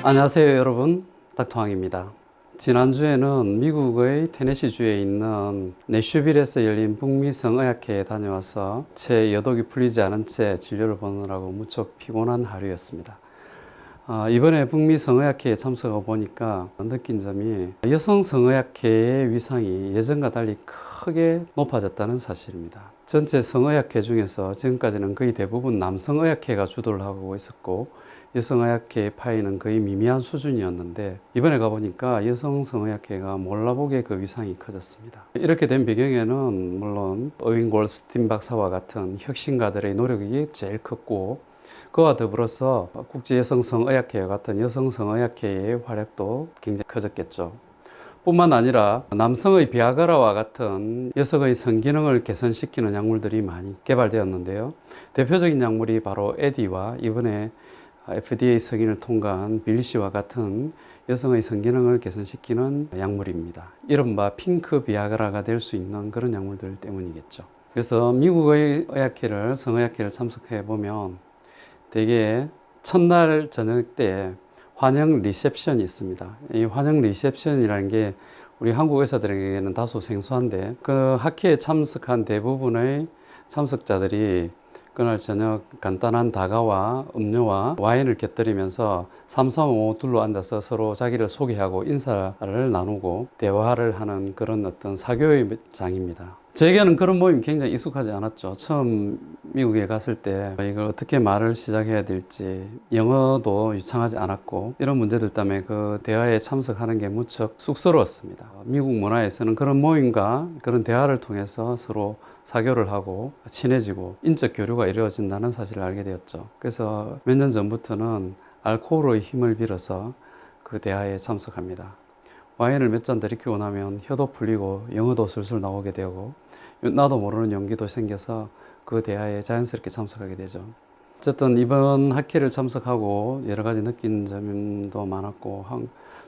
안녕하세요 여러분, 닥터왕입니다. 지난주에는 미국의 테네시주에 있는 내슈빌에서 열린 북미 성의학회에 다녀와서 제 여독이 풀리지 않은 채 진료를 보느라고 무척 피곤한 하루였습니다. 이번에 북미 성의학회에 참석하고 보니까 느낀 점이 여성 성의학회의 위상이 예전과 달리 크게 높아졌다는 사실입니다. 전체 성의학회 중에서 지금까지는 거의 대부분 남성의학회가 주도를 하고 있었고 여성의학회의 파이는 거의 미미한 수준이었는데 이번에 가보니까 여성성의학회가 몰라보게 그 위상이 커졌습니다. 이렇게 된 배경에는 물론 어윈 골스틴 박사와 같은 혁신가들의 노력이 제일 컸고 그와 더불어서 국제여성성의학회와 같은 여성성의학회의 활약도 굉장히 커졌겠죠. 뿐만 아니라 남성의 비아그라와 같은 여성의 성기능을 개선시키는 약물들이 많이 개발되었는데요. 대표적인 약물이 바로 에디와 이번에 FDA 승인을 통과한 빌리시와 같은 여성의 성기능을 개선시키는 약물입니다. 이른바 핑크 비아그라가 될 수 있는 그런 약물들 때문이겠죠. 그래서 미국의 의학회를, 성의학회를 참석해 보면 대개 첫날 저녁 때 환영 리셉션이 있습니다. 이 환영 리셉션이라는 게 우리 한국 의사들에게는 다소 생소한데 그 학회에 참석한 대부분의 참석자들이 그날 저녁 간단한 다과와 음료와 와인을 곁들이면서 삼삼오오 둘러 앉아서 서로 자기를 소개하고 인사를 나누고 대화를 하는 그런 어떤 사교의 장입니다. 저에게는 그런 모임이 굉장히 익숙하지 않았죠. 처음 미국에 갔을 때 이걸 어떻게 말을 시작해야 될지 영어도 유창하지 않았고 이런 문제들 때문에 그 대화에 참석하는 게 무척 쑥스러웠습니다. 미국 문화에서는 그런 모임과 그런 대화를 통해서 서로 사교를 하고 친해지고 인적 교류가 이루어진다는 사실을 알게 되었죠. 그래서 몇 년 전부터는 알코올의 힘을 빌어서 그 대화에 참석합니다. 와인을 몇 잔 들이키고 나면 혀도 풀리고 영어도 술술 나오게 되고 나도 모르는 용기도 생겨서 그 대화에 자연스럽게 참석하게 되죠. 어쨌든 이번 학회를 참석하고 여러 가지 느낀 점도 많았고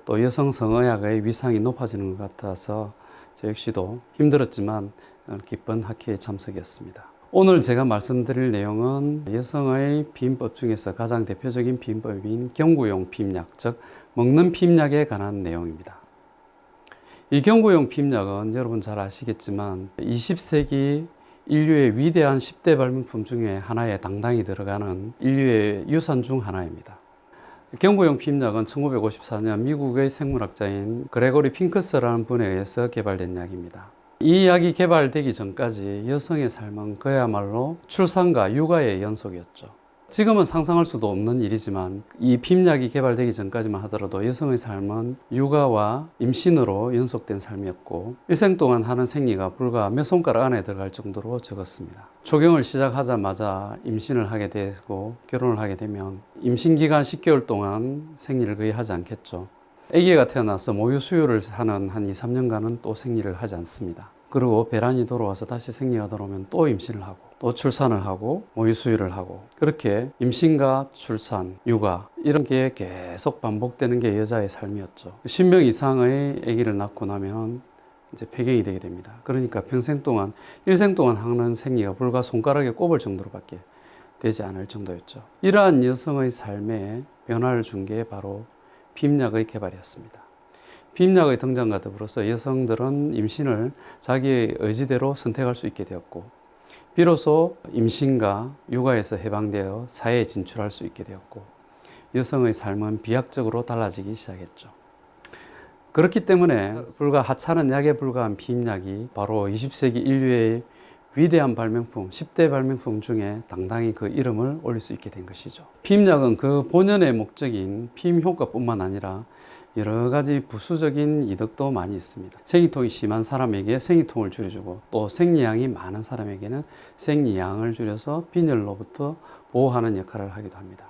또 여성 성의학의 위상이 높아지는 것 같아서 저 역시도 힘들었지만 기쁜 학회에 참석이었습니다. 오늘 제가 말씀드릴 내용은 여성의 피임법 중에서 가장 대표적인 피임법인 경구용 피임약, 즉 먹는 피임약에 관한 내용입니다. 이 경구용 피임약은 여러분 잘 아시겠지만 20세기 인류의 위대한 10대 발명품 중에 하나에 당당히 들어가는 인류의 유산 중 하나입니다. 경구용 피임약은 1954년 미국의 생물학자인 그레고리 핑크스라는 분에 의해서 개발된 약입니다. 이 약이 개발되기 전까지 여성의 삶은 그야말로 출산과 육아의 연속이었죠. 지금은 상상할 수도 없는 일이지만 이 피임약이 개발되기 전까지만 하더라도 여성의 삶은 육아와 임신으로 연속된 삶이었고 일생 동안 하는 생리가 불과 몇 손가락 안에 들어갈 정도로 적었습니다. 초경을 시작하자마자 임신을 하게 되고 결혼을 하게 되면 임신 기간 10개월 동안 생리를 거의 하지 않겠죠. 아기가 태어나서 모유 수유를 하는 한 2, 3년간은 또 생리를 하지 않습니다. 그리고 배란이 돌아와서 다시 생리가 돌아오면 또 임신을 하고 또 출산을 하고 모유 수유를 하고 그렇게 임신과 출산, 육아 이런 게 계속 반복되는 게 여자의 삶이었죠. 10명 이상의 아기를 낳고 나면 이제 폐경이 되게 됩니다. 그러니까 평생 동안 일생 동안 하는 생리가 불과 손가락에 꼽을 정도로밖에 되지 않을 정도였죠. 이러한 여성의 삶에 변화를 준 게 바로 피임약의 개발이었습니다. 피임약의 등장과 더불어서 여성들은 임신을 자기의 의지대로 선택할 수 있게 되었고 비로소 임신과 육아에서 해방되어 사회에 진출할 수 있게 되었고 여성의 삶은 비약적으로 달라지기 시작했죠. 그렇기 때문에 불과 하찮은 약에 불과한 피임약이 바로 20세기 인류의 위대한 발명품, 10대 발명품 중에 당당히 그 이름을 올릴 수 있게 된 것이죠. 피임약은 그 본연의 목적인 피임 효과뿐만 아니라 여러 가지 부수적인 이득도 많이 있습니다. 생리통이 심한 사람에게 생리통을 줄여주고 또 생리량이 많은 사람에게는 생리량을 줄여서 빈혈로부터 보호하는 역할을 하기도 합니다.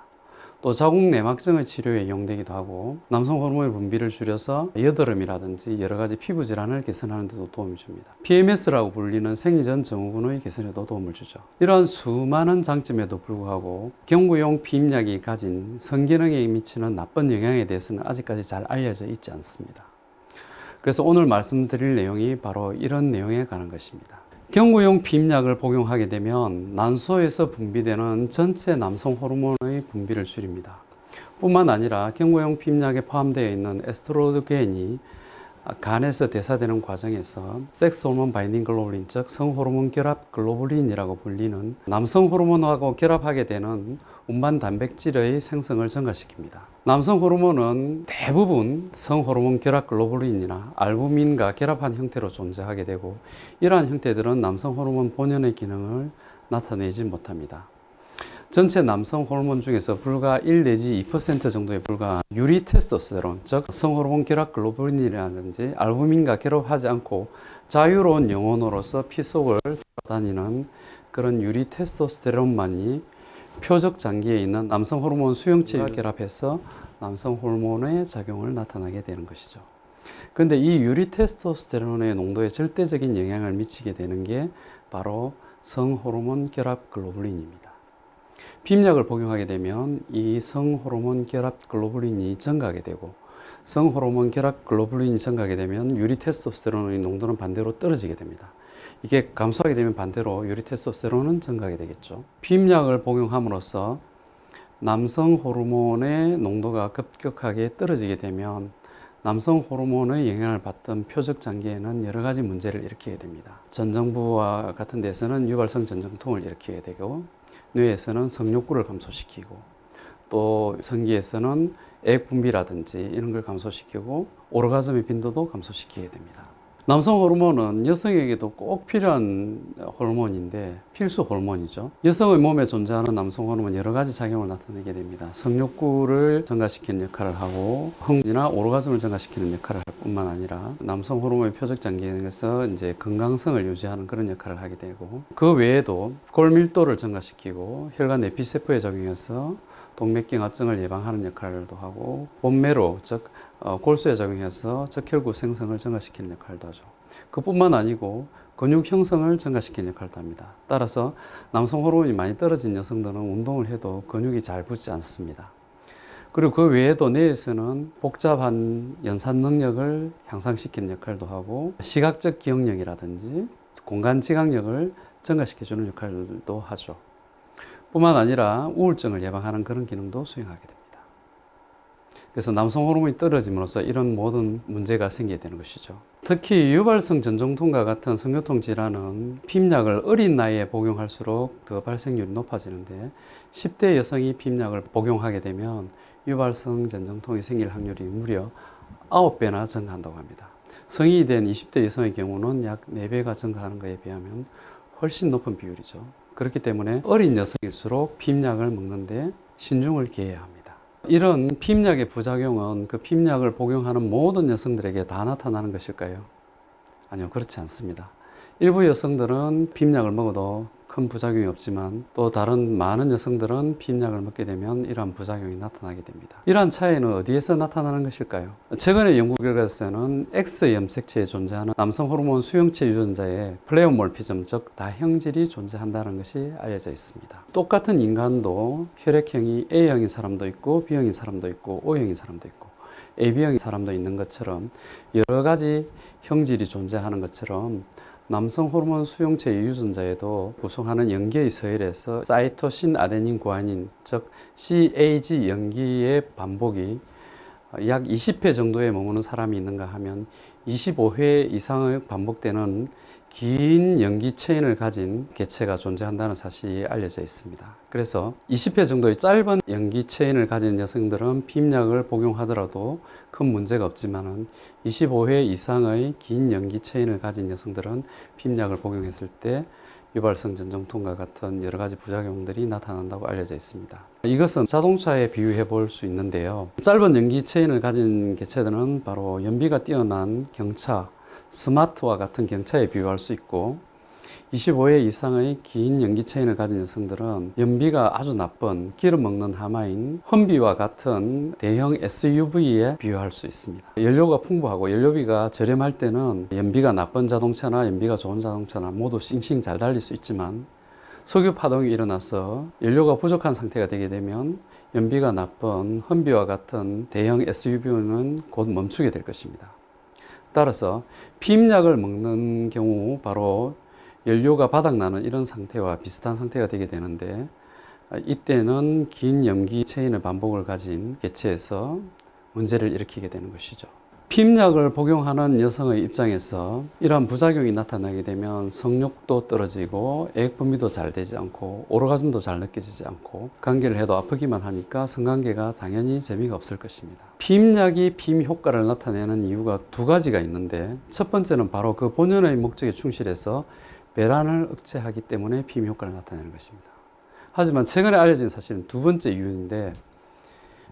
또 자궁 내막증의 치료에 이용되기도 하고 남성 호르몬의 분비를 줄여서 여드름이라든지 여러 가지 피부 질환을 개선하는 데도 도움을 줍니다. PMS라고 불리는 생리전 증후군의 개선에도 도움을 주죠. 이러한 수많은 장점에도 불구하고 경구용 피임약이 가진 성기능에 미치는 나쁜 영향에 대해서는 아직까지 잘 알려져 있지 않습니다. 그래서 오늘 말씀드릴 내용이 바로 이런 내용에 관한 것입니다. 경구용 피임약을 복용하게 되면 난소에서 분비되는 전체 남성 호르몬의 분비를 줄입니다. 뿐만 아니라 경구용 피임약에 포함되어 있는 에스트로겐이 간에서 대사되는 과정에서 섹스 호르몬 바인딩 글로불린, 즉 성호르몬 결합 글로불린이라고 불리는 남성 호르몬하고 결합하게 되는 운반 단백질의 생성을 증가시킵니다. 남성 호르몬은 대부분 성호르몬 결합 글로불린이나 알부민과 결합한 형태로 존재하게 되고, 이러한 형태들은 남성 호르몬 본연의 기능을 나타내지 못합니다. 전체 남성 호르몬 중에서 불과 1 내지 2% 정도에 불과한 유리 테스토스테론, 즉 성호르몬 결합 글로불린이라든지 알부민과 결합하지 않고 자유로운 영혼으로서 피 속을 돌아다니는 그런 유리 테스토스테론만이 표적 장기에 있는 남성 호르몬 수용체와 결합해서 남성 호르몬의 작용을 나타나게 되는 것이죠. 그런데 이 유리 테스토스테론의 농도에 절대적인 영향을 미치게 되는 게 바로 성호르몬 결합 글로불린입니다. 피임약을 복용하게 되면 이 성호르몬 결합 글로불린이 증가하게 되고, 성호르몬 결합 글로불린이 증가하게 되면 유리 테스토스테론의 농도는 반대로 떨어지게 됩니다. 이게 감소하게 되면 반대로 유리 테스토스테론은 증가하게 되겠죠. 피임약을 복용함으로써 남성 호르몬의 농도가 급격하게 떨어지게 되면 남성 호르몬의 영향을 받던 표적 장기에는 여러 가지 문제를 일으키게 됩니다. 전정부와 같은 데서는 유발성 전정통을 일으키게 되고, 뇌에서는 성욕구를 감소시키고, 또 성기에서는 액 분비라든지 이런 걸 감소시키고 오르가즘의 빈도도 감소시키게 됩니다. 남성 호르몬은 여성에게도 꼭 필요한 호르몬인데 필수 호르몬이죠. 여성의 몸에 존재하는 남성 호르몬은 여러 가지 작용을 나타내게 됩니다. 성욕구를 증가시키는 역할을 하고 흥이나 오르가즘을 증가시키는 역할을 할 뿐만 아니라 남성 호르몬의 표적 장기에서 이제 건강성을 유지하는 그런 역할을 하게 되고, 그 외에도 골밀도를 증가시키고 혈관 내피세포에 적용해서 동맥경화증을 예방하는 역할도 하고, 본매로 즉 골수에 적용해서 적혈구 생성을 증가시키는 역할도 하죠. 그뿐만 아니고 근육 형성을 증가시키는 역할도 합니다. 따라서 남성 호르몬이 많이 떨어진 여성들은 운동을 해도 근육이 잘 붙지 않습니다. 그리고 그 외에도 뇌에서는 복잡한 연산 능력을 향상시키는 역할도 하고, 시각적 기억력이라든지 공간 지각력을 증가시켜주는 역할도 하죠. 뿐만 아니라 우울증을 예방하는 그런 기능도 수행하게 됩니다. 그래서 남성 호르몬이 떨어짐으로써 이런 모든 문제가 생기게 되는 것이죠. 특히 유발성 전정통과 같은 성교통 질환은 피임약을 어린 나이에 복용할수록 더 발생률이 높아지는데, 10대 여성이 피임약을 복용하게 되면 유발성 전정통이 생길 확률이 무려 9배나 증가한다고 합니다. 성인이 된 20대 여성의 경우는 약 4배가 증가하는 것에 비하면 훨씬 높은 비율이죠. 그렇기 때문에 어린 여성일수록 피임약을 먹는데 신중을 기해야 합니다. 이런 피임약의 부작용은 그 피임약을 복용하는 모든 여성들에게 다 나타나는 것일까요? 아니요, 그렇지 않습니다. 일부 여성들은 피임약을 먹어도 큰 부작용이 없지만, 또 다른 많은 여성들은 피임약을 먹게 되면 이러한 부작용이 나타나게 됩니다. 이러한 차이는 어디에서 나타나는 것일까요? 최근의 연구 결과에서는 X 염색체에 존재하는 남성 호르몬 수용체 유전자에 플레오몰피즘, 즉 다형질이 존재한다는 것이 알려져 있습니다. 똑같은 인간도 혈액형이 A형인 사람도 있고 B형인 사람도 있고 O형인 사람도 있고 AB형인 사람도 있는 것처럼 여러 가지 형질이 존재하는 것처럼 남성 호르몬 수용체 유전자에도 구성하는 염기의 서열에서 사이토신 아데닌 구아닌, 즉 CAG 염기의 반복이 약 20회 정도에 머무는 사람이 있는가 하면 25회 이상의 반복되는 긴 염기 체인을 가진 개체가 존재한다는 사실이 알려져 있습니다. 그래서 20회 정도의 짧은 염기 체인을 가진 여성들은 피임약을 복용하더라도 큰 문제가 없지만은 25회 이상의 긴 염기 체인을 가진 여성들은 피임약을 복용했을 때 유발성 전정통과 같은 여러 가지 부작용들이 나타난다고 알려져 있습니다. 이것은 자동차에 비유해 볼 수 있는데요. 짧은 염기 체인을 가진 개체들은 바로 연비가 뛰어난 경차, 스마트와 같은 경차에 비유할 수 있고, 25회 이상의 긴 연기 체인을 가진 여성들은 연비가 아주 나쁜 기름 먹는 하마인 험비와 같은 대형 SUV에 비유할 수 있습니다. 연료가 풍부하고 연료비가 저렴할 때는 연비가 나쁜 자동차나 연비가 좋은 자동차나 모두 싱싱 잘 달릴 수 있지만, 석유 파동이 일어나서 연료가 부족한 상태가 되게 되면 연비가 나쁜 험비와 같은 대형 SUV는 곧 멈추게 될 것입니다. 따라서 피임약을 먹는 경우 바로 연료가 바닥나는 이런 상태와 비슷한 상태가 되게 되는데, 이때는 긴 염기 체인의 반복을 가진 개체에서 문제를 일으키게 되는 것이죠. 피임약을 복용하는 여성의 입장에서 이러한 부작용이 나타나게 되면 성욕도 떨어지고 애액분비도 잘 되지 않고 오르가즘도 잘 느껴지지 않고 관계를 해도 아프기만 하니까 성관계가 당연히 재미가 없을 것입니다. 피임약이 피임 효과를 나타내는 이유가 두 가지가 있는데, 첫 번째는 바로 그 본연의 목적에 충실해서 배란을 억제하기 때문에 피임 효과를 나타내는 것입니다. 하지만 최근에 알려진 사실은 두 번째 이유인데,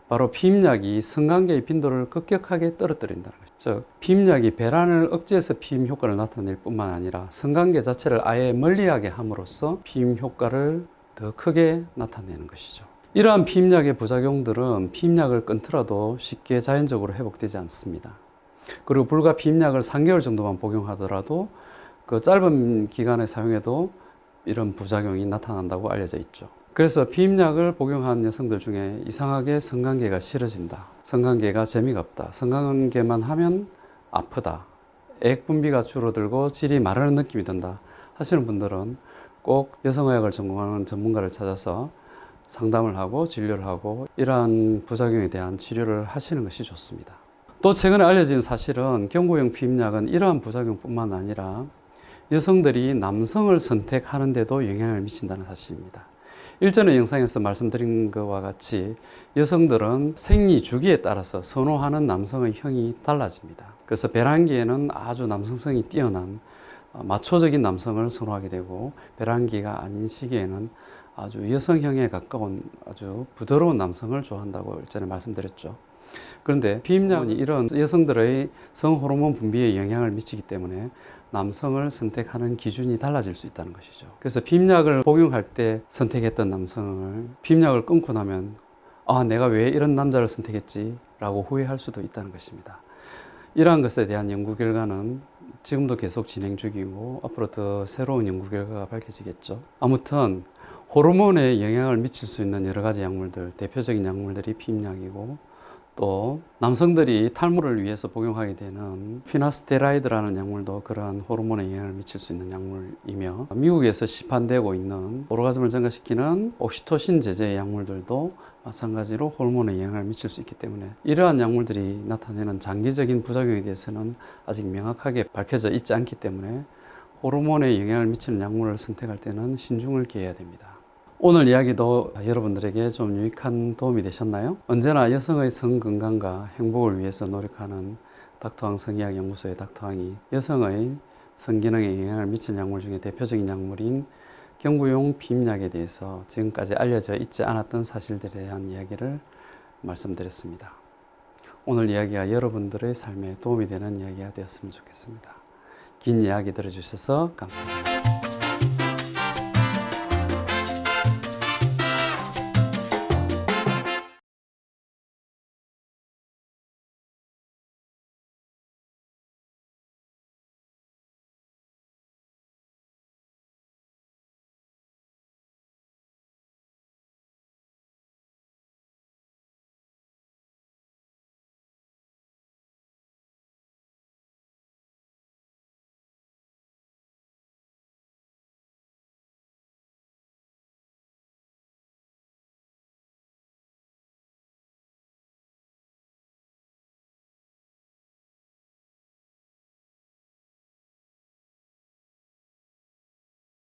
바로 피임약이 성관계의 빈도를 급격하게 떨어뜨린다는 거죠. 즉, 피임약이 배란을 억제해서 피임 효과를 나타낼 뿐만 아니라 성관계 자체를 아예 멀리하게 함으로써 피임 효과를 더 크게 나타내는 것이죠. 이러한 피임약의 부작용들은 피임약을 끊더라도 쉽게 자연적으로 회복되지 않습니다. 그리고 불과 피임약을 3개월 정도만 복용하더라도 그 짧은 기간에 사용해도 이런 부작용이 나타난다고 알려져 있죠. 그래서 피임약을 복용한 여성들 중에 이상하게 성관계가 싫어진다, 성관계가 재미가 없다, 성관계만 하면 아프다, 액분비가 줄어들고 질이 마르는 느낌이 든다 하시는 분들은 꼭 여성의학을 전공하는 전문가를 찾아서 상담을 하고 진료를 하고 이러한 부작용에 대한 치료를 하시는 것이 좋습니다. 또 최근에 알려진 사실은 경구용 피임약은 이러한 부작용뿐만 아니라 여성들이 남성을 선택하는 데도 영향을 미친다는 사실입니다. 일전의 영상에서 말씀드린 것과 같이 여성들은 생리 주기에 따라서 선호하는 남성의 형이 달라집니다. 그래서 배란기에는 아주 남성성이 뛰어난 마초적인 남성을 선호하게 되고, 배란기가 아닌 시기에는 아주 여성형에 가까운 아주 부드러운 남성을 좋아한다고 일전에 말씀드렸죠. 그런데 피임약이 이런 여성들의 성호르몬 분비에 영향을 미치기 때문에 남성을 선택하는 기준이 달라질 수 있다는 것이죠. 그래서 피임약을 복용할 때 선택했던 남성을 피임약을 끊고 나면 내가 왜 이런 남자를 선택했지? 라고 후회할 수도 있다는 것입니다. 이러한 것에 대한 연구 결과는 지금도 계속 진행 중이고 앞으로 더 새로운 연구 결과가 밝혀지겠죠. 아무튼 호르몬에 영향을 미칠 수 있는 여러 가지 약물들, 대표적인 약물들이 피임약이고, 또 남성들이 탈모를 위해서 복용하게 되는 피나스테라이드라는 약물도 그러한 호르몬에 영향을 미칠 수 있는 약물이며, 미국에서 시판되고 있는 오르가즘을 증가시키는 옥시토신 제제의 약물들도 마찬가지로 호르몬에 영향을 미칠 수 있기 때문에 이러한 약물들이 나타내는 장기적인 부작용에 대해서는 아직 명확하게 밝혀져 있지 않기 때문에 호르몬에 영향을 미치는 약물을 선택할 때는 신중을 기해야 됩니다. 오늘 이야기도 여러분들에게 좀 유익한 도움이 되셨나요? 언제나 여성의 성건강과 행복을 위해서 노력하는 닥터왕 성의학연구소의 닥터왕이 여성의 성기능에 영향을 미치는 약물 중에 대표적인 약물인 경구용 피임약에 대해서 지금까지 알려져 있지 않았던 사실들에 대한 이야기를 말씀드렸습니다. 오늘 이야기가 여러분들의 삶에 도움이 되는 이야기가 되었으면 좋겠습니다. 긴 이야기 들어주셔서 감사합니다.